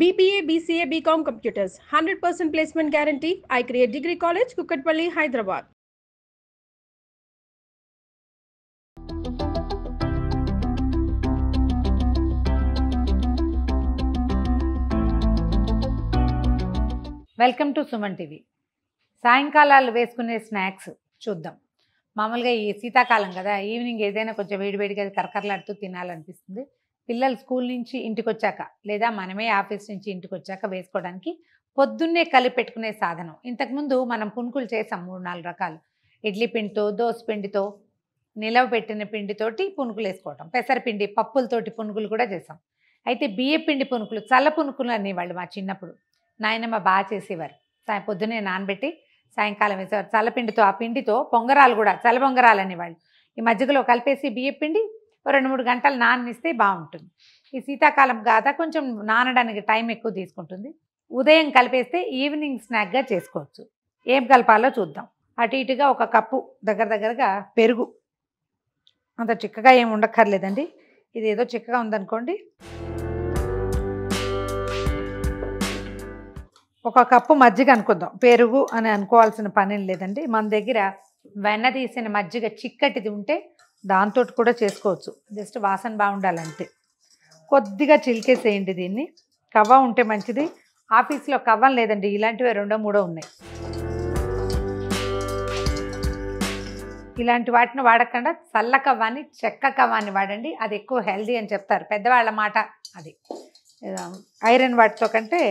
BBA, BCA, BCom Computers, 100% placement guarantee. I create Degree College, Kukatpalli, Hyderabad. Welcome to Suman TV. సాయంకాలాలు వేసుకునే snacks చూద్దాం. మామూలుగా ఈ శీతాకాలం కదా, ఈవినింగ్ ఏదైనా కొంచెం వేడివేడిగా కరకరలాడుతూ తినాలనిపిస్తుంది. పిల్లలు స్కూల్ నుంచి ఇంటికి వచ్చాక లేదా మనమే ఆఫీస్ నుంచి ఇంటికి వచ్చాక వేసుకోవడానికి పొద్దున్నే కలిపి పెట్టుకునే సాధనం. ఇంతకుముందు మనం పునుకులు చేసాం 3-4 రకాలు. ఇడ్లీ పిండితో, దోస పిండితో, నిలవ పెట్టిన పిండితోటి పునుకులు వేసుకోవటం, పెసరపిండి పప్పులతోటి పునుకులు కూడా చేసాం. అయితే బియ్య పిండి పునుకులు, చల్ల పునుకులు అనేవాళ్ళు మా చిన్నప్పుడు. నాయనమ్మ బాగా చేసేవారు. పొద్దున్నే నానబెట్టి సాయంకాలం వేసేవారు. చల్లపిండితో, ఆ పిండితో పొంగరాలు కూడా, చల్ల పొంగరాలు అనేవాళ్ళు. ఈ మజ్జిగలో కలిపేసి బియ్య పిండి 2-3 గంటలు నాననిస్తే బాగుంటుంది. ఈ శీతాకాలం కాదా కొంచెం నానడానికి టైం ఎక్కువ తీసుకుంటుంది. ఉదయం కలిపేస్తే ఈవినింగ్ స్నాక్గా చేసుకోవచ్చు. ఏం కలపాలో చూద్దాం. అటు ఇటుగా 1 కప్పు దగ్గరగా పెరుగు. అంత చిక్కగా ఏమి ఉండక్కర్లేదండి. ఇది ఏదో చిక్కగా ఉందనుకోండి. 1 కప్పు మజ్జిగ అనుకుందాం. పెరుగు అని అనుకోవాల్సిన పని లేదండి. మన దగ్గర వెన్న తీసిన మజ్జిగ చిక్కటిది ఉంటే దాంతో కూడా చేసుకోవచ్చు. జస్ట్ వాసన బాగుండాలంతే. కొద్దిగా చిలికేసేయండి దీన్ని. కవ్వ ఉంటే మంచిది. ఆఫీస్లో కవ్వం లేదండి, ఇలాంటివి 2-3 ఉన్నాయి. ఇలాంటి వాటిని వాడకుండా చల్ల కవ్వాన్ని, చెక్క కవ్వాన్ని వాడండి. అది ఎక్కువ హెల్దీ అని చెప్తారు పెద్దవాళ్ళ మాట. అది ఐరన్ వాటితో కంటే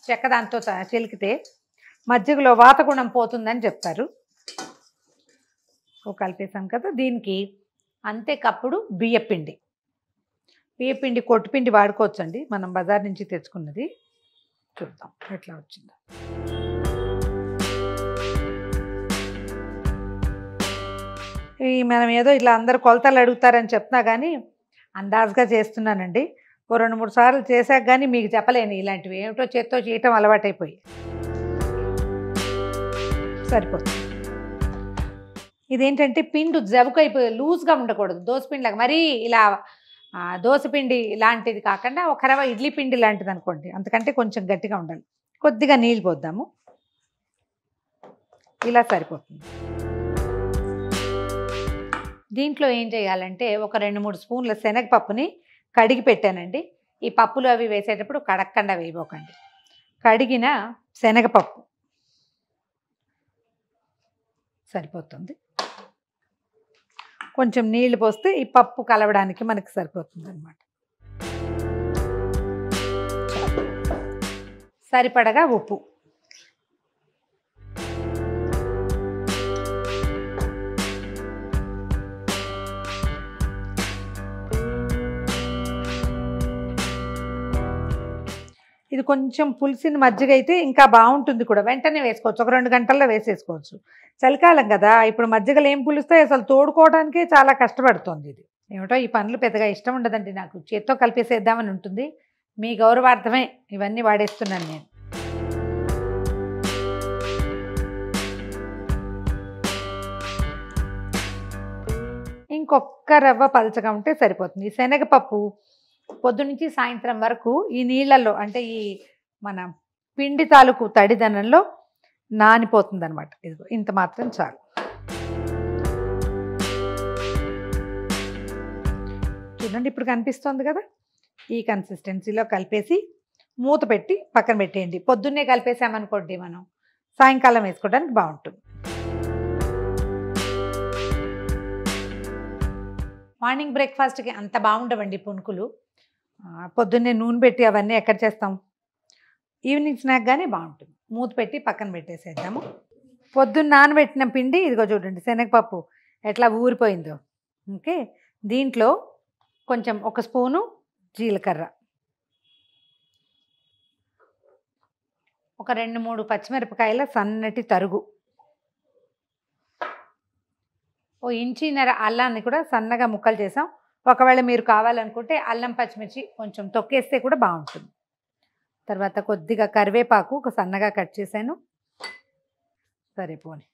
చెక్క దాంతో చిలికితే మజ్జిగలో వాత గుణం పోతుందని చెప్తారు. కలిపేసాం కదా. దీనికి అంతే కప్పుడు బియ్యపిండి. బియ్యపిండి కొట్టుపిండి వాడుకోవచ్చండి, మనం బజార్ నుంచి తెచ్చుకున్నది. చూద్దాం ఎట్లా వచ్చిందో. మనం ఏదో ఇట్లా అందరు కొలతలు అడుగుతారని చెప్తున్నా కానీ అందాజుగా చేస్తున్నానండి. 2-3 సార్లు చేశాక కానీ మీకు చెప్పలేను. ఇలాంటివి ఏమిటో చేత్తో చేయటం అలవాటైపోయి సరిపోతుంది. ఇదేంటంటే పిండి జవుకైపోయి లూజ్గా ఉండకూడదు. దోసపిండిలాగా మరీ ఇలా దోసపిండి లాంటిది కాకుండా ఒక రవ్వ ఇడ్లీ పిండి లాంటిది అనుకోండి, అంతకంటే కొంచెం గట్టిగా ఉండాలి. కొద్దిగా నీళ్ళు పోద్దాము. ఇలా సరిపోతుంది. దీంట్లో ఏం చేయాలంటే 2-3 స్పూన్ల శనగపప్పుని కడిగి పెట్టానండి. ఈ పప్పులు అవి వేసేటప్పుడు కడక్కండా వేయబోకండి. కడిగిన శనగపప్పు సరిపోతుంది. కొంచెం నీళ్లు పోస్తే ఈ పప్పు కలవడానికి మనకి సరిపోతుంది అన్నమాట. సరిపడగా ఉప్పు. ఇది కొంచెం పులిసిన మజ్జిగ అయితే ఇంకా బాగుంటుంది కూడా. వెంటనే వేసుకోవచ్చు, 1-2 గంటల్లో వేసేసుకోవచ్చు. చలికాలం కదా, ఇప్పుడు మజ్జిగలు ఏం పులుస్తాయి, అసలు తోడుకోవడానికే చాలా కష్టపడుతుంది. ఇది ఏమిటో ఈ పనులు పెద్దగా ఇష్టం ఉండదండి నాకు. చేత్తో కలిపేసేద్దామని ఉంటుంది. మీ గౌరవార్థమే ఇవన్నీ వాడేస్తున్నాను నేను. ఇంకొక రవ్వ పలచగా ఉంటే సరిపోతుంది. ఈ శనగపప్పు పొద్దునుంచి సాయంత్రం వరకు ఈ నీళ్ళల్లో, అంటే ఈ మన పిండి తాలూకు తడిదనంలో నానిపోతుంది అనమాట. ఇదిగో ఇంత మాత్రం చాలు. చూడండి, ఇప్పుడు కనిపిస్తుంది కదా. ఈ కన్సిస్టెన్సీలో కలిపేసి మూత పెట్టి పక్కన పెట్టేయండి. పొద్దున్నే కలిపేసామనుకోండి, మనం సాయంకాలం వేసుకోవడానికి బాగుంటుంది. మార్నింగ్ బ్రేక్ఫాస్ట్కి అంత బాగుండవండి పునుకులు. పొద్దున్నే నూనె పెట్టి అవన్నీ ఎక్కడ చేస్తాం. ఈవినింగ్ స్నాక్ కానీ బాగుంటుంది. మూత పెట్టి పక్కన పెట్టేసేద్దాము. పొద్దున్న నానబెట్టిన పిండి ఇదిగో చూడండి, శనగపప్పు ఎట్లా ఊరిపోయిందో. ఓకే, దీంట్లో కొంచెం 1 స్పూను జీలకర్ర, 2-3 పచ్చిమిరపకాయల సన్నటి తరుగు, 1 ఇంచీన్నర అల్లాన్ని కూడా సన్నగా ముక్కలు చేసాం. ఒకవేళ మీరు కావాలనుకుంటే అల్లం పచ్చిమిర్చి కొంచెం తొక్కేస్తే కూడా బాగుంటుంది. తర్వాత కొద్దిగా కరివేపాకు సన్నగా కట్ చేశాను, సరిపోని.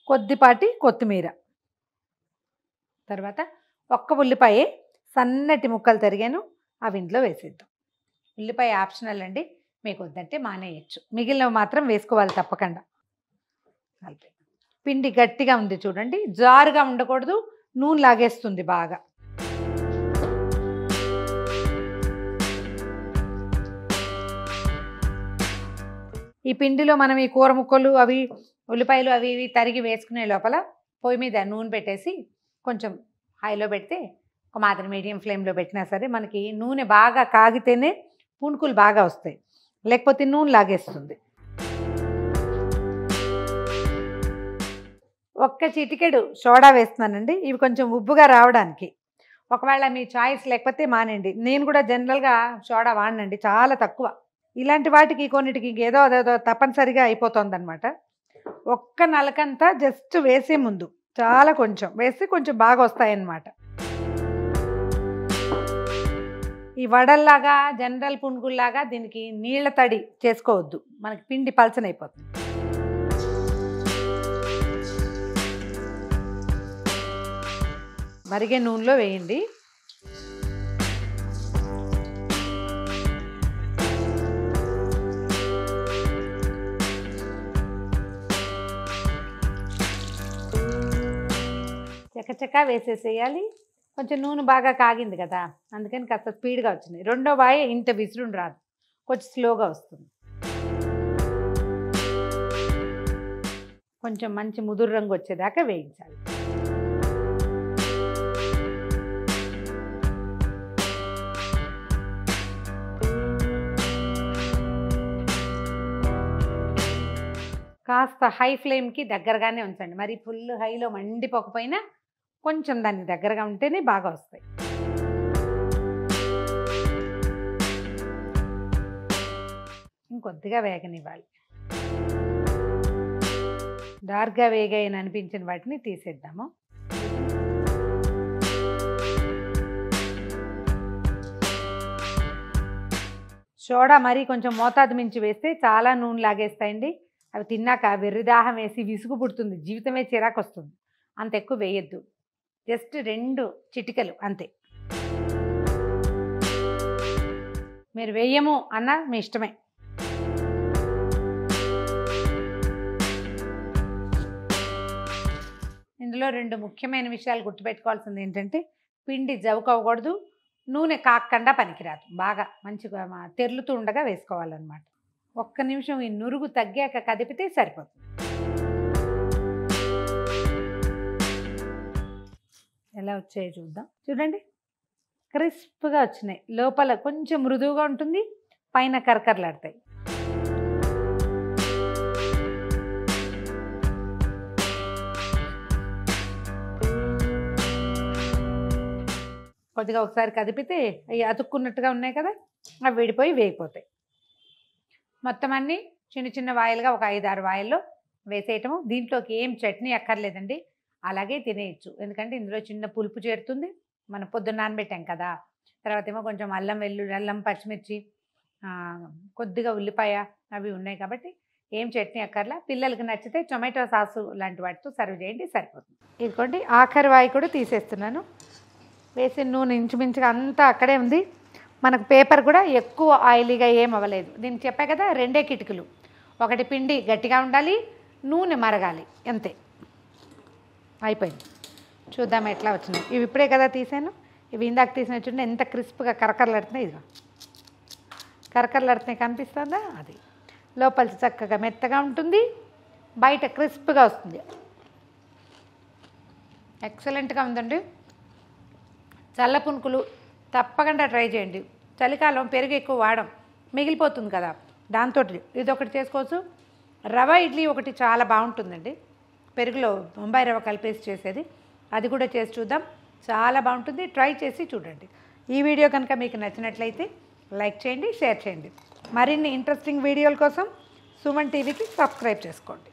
కొద్దిపాటి కొత్తిమీర, తర్వాత 1 ఉల్లిపాయ సన్నటి ముక్కలు తరిగాను, అవి ఇంట్లో వేసేద్దాం. ఉల్లిపాయ ఆప్షనల్ అండి, మీకు వద్దంటే మానేయచ్చు. మిగిలినవి మాత్రం వేసుకోవాలి తప్పకుండా. పిండి గట్టిగా ఉంది చూడండి, జారుగా ఉండకూడదు, నూనె లాగేస్తుంది బాగా. ఈ పిండిలో మనం ఈ కూర ముక్కలు అవి ఉల్లిపాయలు అవి ఇవి తరిగి వేసుకునే లోపల పొయ్యి మీద నూనె పెట్టేసి కొంచెం హైలో పెడితే ఒక మాత్రం మీడియం ఫ్లేమ్లో పెట్టినా సరే మనకి నూనె బాగా కాగితేనే పుణుకులు బాగా వస్తాయి, లేకపోతే నూనె లాగేస్తుంది. ఒక్క చిటికెడు సోడా వేస్తున్నానండి, ఇవి కొంచెం ఉబ్బుగా రావడానికి. ఒకవేళ మీ చాయిస్ లేకపోతే మానండి. నేను కూడా జనరల్గా సోడా వాడనండి, చాలా తక్కువ. ఇలాంటి వాటికి కొన్నిటికి ఏదో అదేదో తప్పనిసరిగా అయిపోతుందన్నమాట. ఒక్క నలకంతా జస్ట్ వేసే ముందు చాలా కొంచెం వేస్తే కొంచెం బాగా వస్తాయన్నమాట. ఈ వడల్లాగా జనరల్ పునుగుల్లాగా దీనికి నీళ్ళ తడి చేసుకోవద్దు, మనకి పిండి పలచనైపోతుంది. మరిగే నూనెలో వేయండి. చకచకా వేసేసేయాలి. కొంచెం నూనె బాగా కాగింది కదా, అందుకని కాస్త స్పీడ్గా వచ్చింది. రెండో వాయి ఇంత విసురుని రాదు, కొంచెం స్లోగా వస్తుంది. కొంచెం మంచి ముదురు రంగు వచ్చేదాకా వేయించాలి. కాస్త హై ఫ్లేమ్కి దగ్గరగానే ఉంచండి, మరి ఫుల్ హైలో మండిపోకపోయినా కొంచెం దానికి దగ్గరగా ఉంటేనే బాగా వస్తాయి. ఇంకొద్దిగా వేగనివ్వాలి. డార్క్గా వేగాయని అనిపించిన వాటిని తీసేద్దాము. సోడా మరీ కొంచెం మోతాదు మించి వేస్తే చాలా నూనె లాగేస్తాయండి. అవి తిన్నాక వెర్రిదాహం వేసి విసుగు పుడుతుంది, జీవితమే చిరాకు వస్తుంది. అంత ఎక్కువ వేయద్దు, జస్ట్ 2 చిటికలు అంతే. మీరు వేయము అన్న మీ ఇష్టమే. ఇందులో 2 ముఖ్యమైన విషయాలు గుర్తుపెట్టుకోవాల్సింది ఏంటంటే, పిండి జవుకోకూడదు, నూనె కాకుండా పనికిరాదు. బాగా మంచిగా తెరులుతూ ఉండగా వేసుకోవాలన్నమాట. ఒక్క నిమిషం ఈ నురుగు తగ్గాక కదిపితే సరిపోతుంది. ఎలా వచ్చాయో చూద్దాం. చూడండి, క్రిస్ప్గా వచ్చినాయి. లోపల కొంచెం మృదువుగా ఉంటుంది, పైన కరకరలాడతాయి. కొద్దిగా ఒకసారి కదిపితే అవి అతుక్కున్నట్టుగా ఉన్నాయి కదా, అవి విడిపోయి వేగిపోతాయి. మొత్తం అన్నీ చిన్న చిన్న వాయిలుగా ఒక 5-6 వాయిల్లో వేసేయటము. దీంట్లోకి ఏం చట్నీ అక్కర్లేదండి, అలాగే తినేయచ్చు. ఎందుకంటే ఇందులో చిన్న పులుపు చేరుతుంది, మనం పొద్దున్న నానబెట్టాం కదా. తర్వాత ఏమో కొంచెం అల్లం పచ్చిమిర్చి కొద్దిగా ఉల్లిపాయ అవి ఉన్నాయి కాబట్టి ఏం చట్నీ అక్కర్లా. పిల్లలకి నచ్చితే టొమాటో సాసు లాంటి వాటితో సర్వ్ చేయండి, సరిపోతుంది. ఇదిగోండి, ఆఖరి వాయి కూడా తీసేస్తున్నాను. వేసిన నూనె ఇంచుమించుగా అంతా అక్కడే ఉంది. మనకు పేపర్ కూడా ఎక్కువ ఆయిలీగా ఏం అవ్వలేదు. దీనికి చెప్పా కదా, 2 కిటికీలు. ఒకటి పిండి గట్టిగా ఉండాలి, నూనె మరగాలి, అంతే. అయిపోయింది. చూద్దాం ఎట్లా వచ్చినాయి. ఇవి ఇప్పుడే కదా తీసాను, ఇవి ఇందాక తీసిన చూడండి ఎంత క్రిస్ప్గా కరకరలాడుతున్నాయి. ఇదిగో కరకరలాడుతున్నాయి, కనిపిస్తుందా? అది లోపల చక్కగా మెత్తగా ఉంటుంది, బయట క్రిస్ప్గా వస్తుంది. ఎక్సలెంట్గా ఉందండి. చల్ల పునుకులు తప్పకుండా ట్రై చేయండి. చలికాలం పెరుగు ఎక్కువ వాడం, మిగిలిపోతుంది కదా, దాంతో ఇదొకటి చేసుకోవచ్చు. రవ ఇడ్లీ ఒకటి చాలా బాగుంటుందండి, పెరుగులో బొంబాయి రవ కలిపేసి చేసేది, అది కూడా చేసి చూద్దాం. చాలా బాగుంటుంది, ట్రై చేసి చూడండి. ఈ వీడియో కనుక మీకు నచ్చినట్లయితే లైక్ చేయండి, షేర్ చేయండి. మరిన్ని ఇంట్రెస్టింగ్ వీడియోల కోసం సుమన్ టీవీకి సబ్స్క్రైబ్ చేసుకోండి.